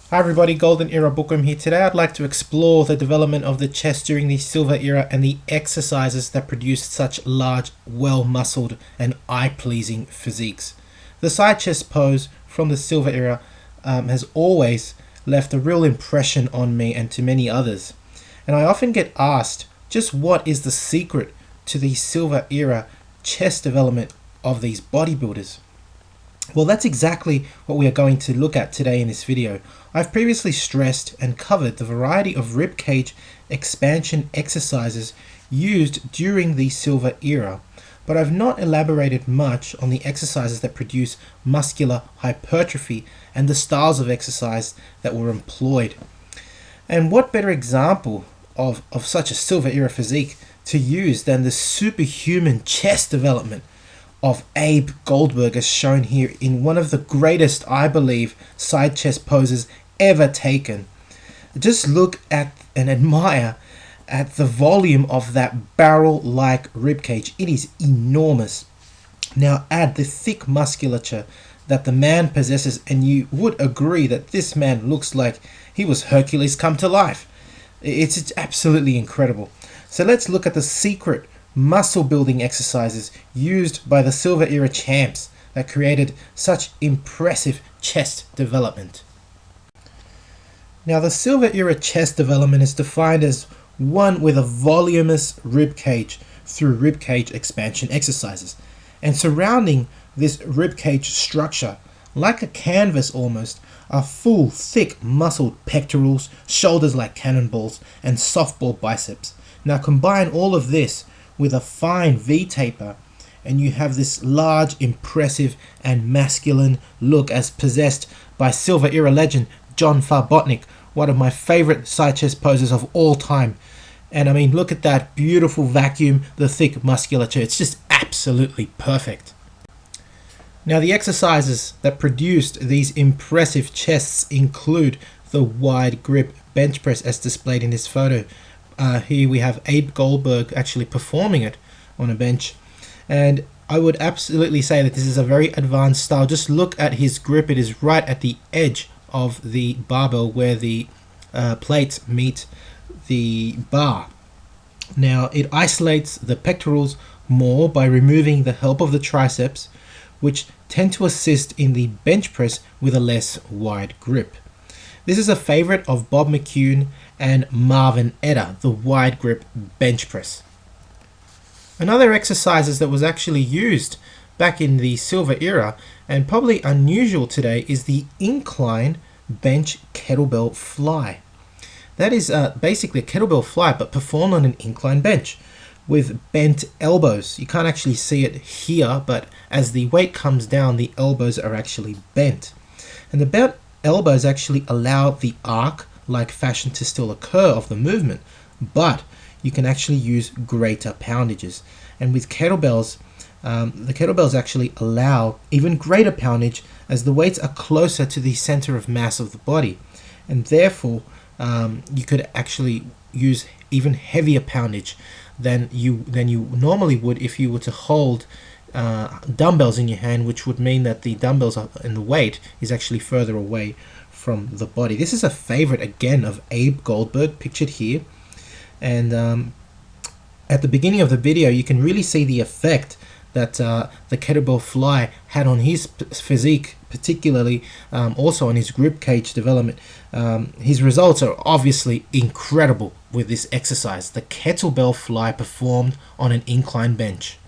Hi everybody, Golden Era Bookworm here. Today I'd like to explore the development of the chest during the Silver Era and the exercises that produced such large, well-muscled and eye-pleasing physiques. The side chest pose from the Silver Era has always left a real impression on me and to many others. And I often get asked, just what is the secret to the Silver Era chest development of these bodybuilders? Well, that's exactly what we are going to look at today in this video. I've previously stressed and covered the variety of ribcage expansion exercises used during the Silver Era, but I've not elaborated much on the exercises that produce muscular hypertrophy and the styles of exercise that were employed. And what better example of such a Silver Era physique to use than the superhuman chest development of Abe Goldberg, as shown here in one of the greatest, I believe, side chest poses ever taken. Just look at and admire at the volume of that barrel-like ribcage. It is enormous. Now add the thick musculature that the man possesses and you would agree that this man looks like he was Hercules come to life. It's absolutely incredible. So let's look at the secret muscle building exercises used by the Silver Era champs that created such impressive chest development. Now the Silver Era chest development is defined as one with a volumous ribcage through ribcage expansion exercises, and surrounding this ribcage structure, like a canvas almost, are full, thick, muscled pectorals, shoulders like cannonballs, and softball biceps. Now combine all of this with a fine V-taper and you have this large, impressive and masculine look as possessed by Silver Era legend John Farbotnik, one of my favorite side chest poses of all time. And I mean, look at that beautiful vacuum, the thick musculature. It's just absolutely perfect. Now the exercises that produced these impressive chests include the wide grip bench press as displayed in this photo. Here we have Abe Goldberg actually performing it on a bench, and I would absolutely say that this is a very advanced style. Just look at his grip. It is right at the edge of the barbell where the plates meet the bar. Now it isolates the pectorals more by removing the help of the triceps, which tend to assist in the bench press with a less wide grip. This is a favorite of Bob McCune and Marvin Eder, the wide grip bench press. Another exercises that was actually used back in the Silver Era and probably unusual today is the incline bench kettlebell fly. That is basically a kettlebell fly but performed on an incline bench with bent elbows. You can't actually see it here, but as the weight comes down, the elbows are actually bent. And the bent elbows actually allow the arc-like fashion to still occur of the movement, but you can actually use greater poundages. And with kettlebells, the kettlebells actually allow even greater poundage as the weights are closer to the center of mass of the body, and therefore you could actually use even heavier poundage than you normally would if you were to hold dumbbells in your hand, which would mean that the dumbbells and the weight is actually further away from the body. This is a favorite again of Abe Goldberg, pictured here, and at the beginning of the video you can really see the effect that the kettlebell fly had on his physique, particularly also on his grip cage development. His results are obviously incredible with this exercise, the kettlebell fly performed on an incline bench.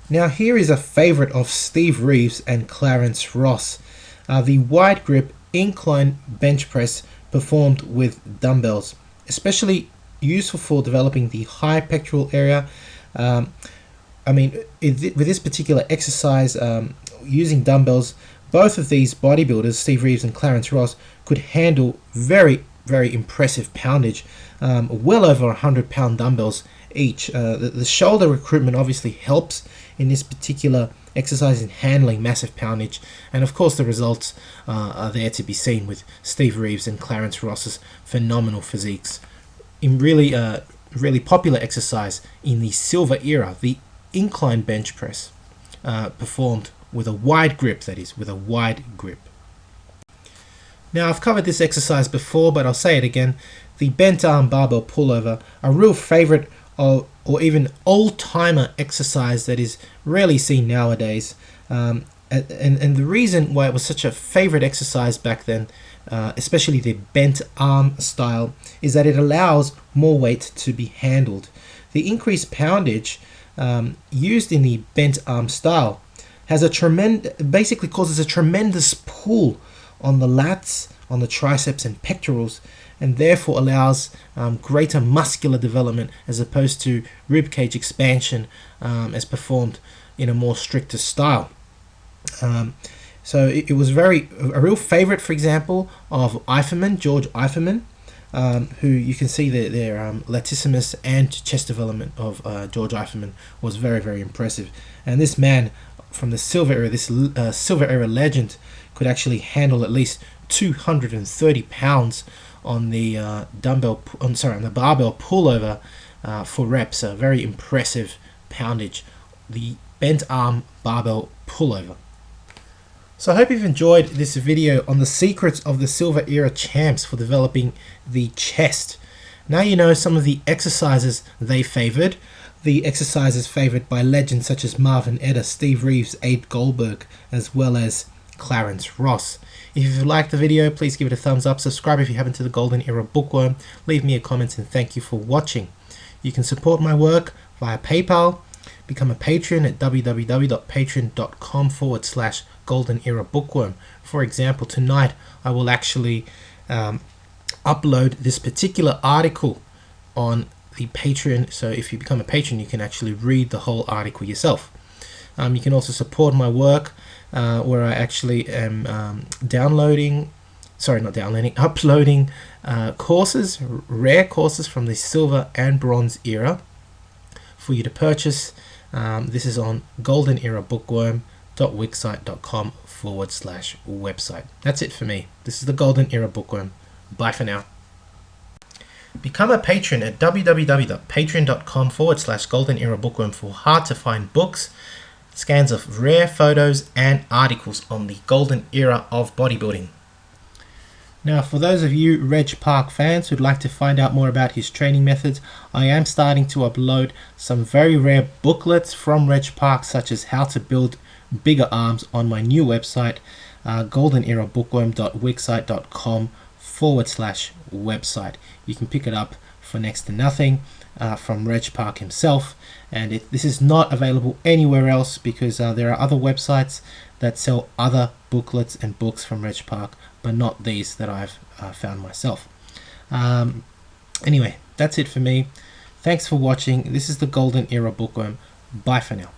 Now here is a favorite of Steve Reeves and Clarence Ross, the wide grip incline bench press performed with dumbbells, especially useful for developing the high pectoral area. I mean, with this particular exercise, using dumbbells, both of these bodybuilders, Steve Reeves and Clarence Ross, could handle very, very impressive poundage, well over 100-pound dumbbells each. The shoulder recruitment obviously helps in this particular exercise in handling massive poundage, and of course the results are there to be seen with Steve Reeves and Clarence Ross's phenomenal physiques. In really popular exercise in the Silver Era, the incline bench press performed with a wide grip, that is, with a wide grip. Now, I've covered this exercise before, but I'll say it again. The bent arm barbell pullover, a real favorite or even old-timer exercise that is rarely seen nowadays. And the reason why it was such a favorite exercise back then, especially the bent arm style, is that it allows more weight to be handled. The increased poundage used in the bent arm style has basically causes a tremendous pull on the lats, on the triceps and pectorals, and therefore allows greater muscular development as opposed to rib cage expansion as performed in a more stricter style. So it was a real favorite, for example, of George Eiferman, who you can see their latissimus and chest development of George Eiferman was very, very impressive. And this man from the silver era, this silver era legend, could actually handle at least 230 pounds on the on the barbell pullover for reps. A very impressive poundage, the bent arm barbell pullover. So I hope you've enjoyed this video on the secrets of the silver era champs for developing the chest. Now you know some of the exercises they favored, the exercises favored by legends such as Marvin Eder, Steve Reeves, Abe Goldberg, as well as Clarence Ross. If you've liked the video, please give it a thumbs up, subscribe if you haven't to the Golden Era Bookworm, leave me a comment, and thank you for watching. You can support my work via PayPal, become a patron at www.patreon.com/Golden Era Bookworm. For example, tonight I will actually upload this particular article on the Patreon, so if you become a patron you can actually read the whole article yourself. You can also support my work where I actually am uploading courses, rare courses from the silver and bronze era for you to purchase. This is on goldenerabookworm.wixsite.com/website. That's it for me. This is the Golden Era Bookworm. Bye for now. Become a patron at www.patreon.com/Golden Era Bookworm for hard to find books, scans of rare photos and articles on the golden era of bodybuilding. Now, for those of you Reg Park fans who'd like to find out more about his training methods, I am starting to upload some very rare booklets from Reg Park, such as how to build bigger arms, on my new website, goldenerabookworm.wixsite.com/website. You can pick it up for next to nothing from Reg Park himself, and this is not available anywhere else because there are other websites that sell other booklets and books from Reg Park, but not these that I've found myself. Anyway, that's it for me. Thanks for watching. This is the Golden Era Bookworm. Bye for now.